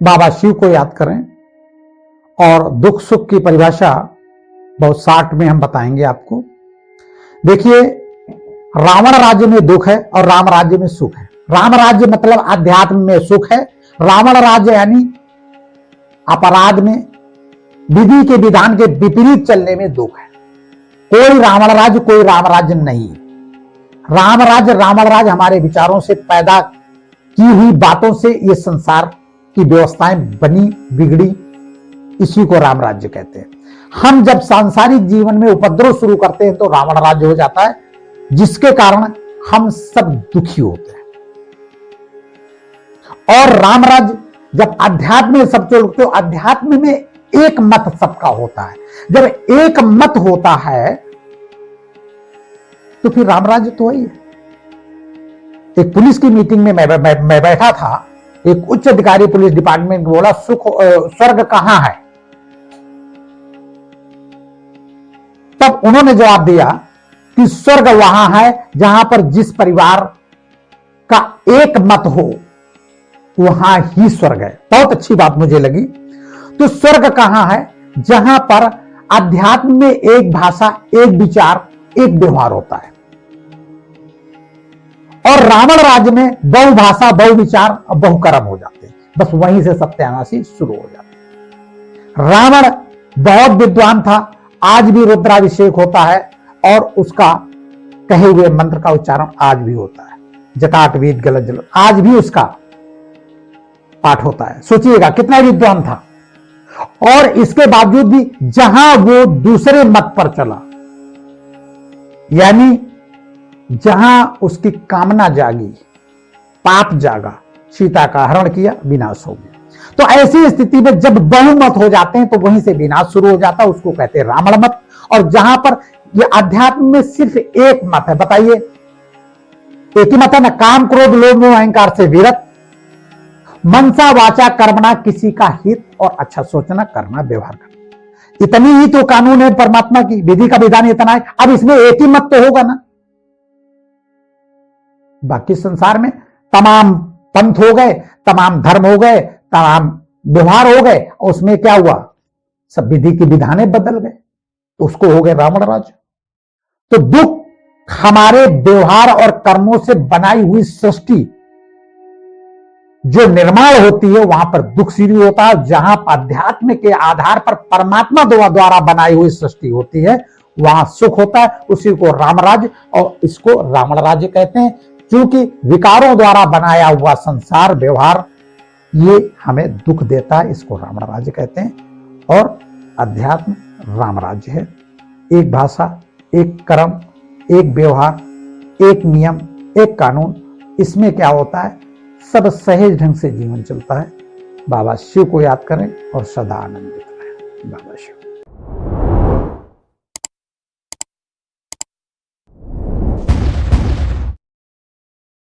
बाबा शिव को याद करें और दुख सुख की परिभाषा बहुत शार्ट में हम बताएंगे आपको। देखिए, रावण राज्य में दुख है और राम राज्य में सुख है। राम राज्य मतलब अध्यात्म में सुख है, रावण राज्य यानी अपराध में, विधि के विधान के विपरीत चलने में दुख है। कोई रावण राज्य कोई राम राज्य नहीं। राम राज्य रावण राज्य हमारे विचारों से पैदा की हुई बातों से ये संसार की व्यवस्थाएं बनी बिगड़ी, इसी को राम राज्य कहते हैं। हम जब सांसारिक जीवन में उपद्रव शुरू करते हैं तो रावण राज्य हो जाता है, जिसके कारण हम सब दुखी होते हैं। और राम राज्य जब अध्यात्म में सब चलते हो, अध्यात्म में एक मत सबका होता है। जब एक मत होता है तो फिर राम राज्य तो वही है। एक पुलिस की मीटिंग में मैं बैठा था, एक उच्च अधिकारी पुलिस डिपार्टमेंट बोला स्वर्ग कहां है? तब उन्होंने जवाब दिया कि स्वर्ग वहां है जहां पर जिस परिवार का एक मत हो वहां ही स्वर्ग है। बहुत अच्छी बात मुझे लगी। तो स्वर्ग कहां है? जहां पर अध्यात्म में एक भाषा, एक विचार, एक व्यवहार होता है। और रावण राज्य में बहुभाषा, बहुविचार और बहुकर्म हो जाते हैं। बस वहीं से सत्यानाशी शुरू हो जाती है। रावण बहुत विद्वान था, आज भी रुद्राभिषेक होता है और उसका कहे हुए मंत्र का उच्चारण आज भी होता है। जटाट वेद गलत जल आज भी उसका पाठ होता है। सोचिएगा कितना विद्वान था। और इसके बावजूद भी जहां वो दूसरे मत पर चला, यानी जहां उसकी कामना जागी, पाप जागा, सीता का हरण किया, विनाश हो गया। तो ऐसी स्थिति में जब बहुमत हो जाते हैं तो वहीं से विनाश शुरू हो जाता है। उसको कहते हैं रावण मत। और जहां पर ये अध्यात्म में सिर्फ एक मत है, बताइए एक ही मत है ना, काम क्रोध लोभ मोह अहंकार से विरत, मनसा वाचा कर्मणा, किसी का हित और अच्छा सोचना, करना, व्यवहार करना। इतनी ही तो कानून है परमात्मा की, विधि का विधान इतना है। अब इसमें एक ही मत तो होगा ना। बाकी संसार में तमाम पंथ हो गए, तमाम धर्म हो गए, तमाम व्यवहार हो गए, और उसमें क्या हुआ? सब विधि की विधानें बदल गए, तो उसको हो गए रावण राज्य। तो दुख हमारे व्यवहार और कर्मों से बनाई हुई सृष्टि जो निर्माण होती है, वहां पर दुख शुरू होता है। जहां अध्यात्म के आधार पर परमात्मा द्वारा बनाई हुई सृष्टि होती है, वहां सुख होता है। उसी को राम राज्य और इसको रावण राज्य कहते हैं। क्योंकि विकारों द्वारा बनाया हुआ संसार व्यवहार ये हमें दुख देता है, इसको रावण राज्य कहते हैं। और अध्यात्म राम राज्य है। एक भाषा, एक कर्म, एक व्यवहार, एक नियम, एक कानून। इसमें क्या होता है? सब सहज ढंग से जीवन चलता है। बाबा शिव को याद करें और सदा आनंदित रहें। बाबा शिव।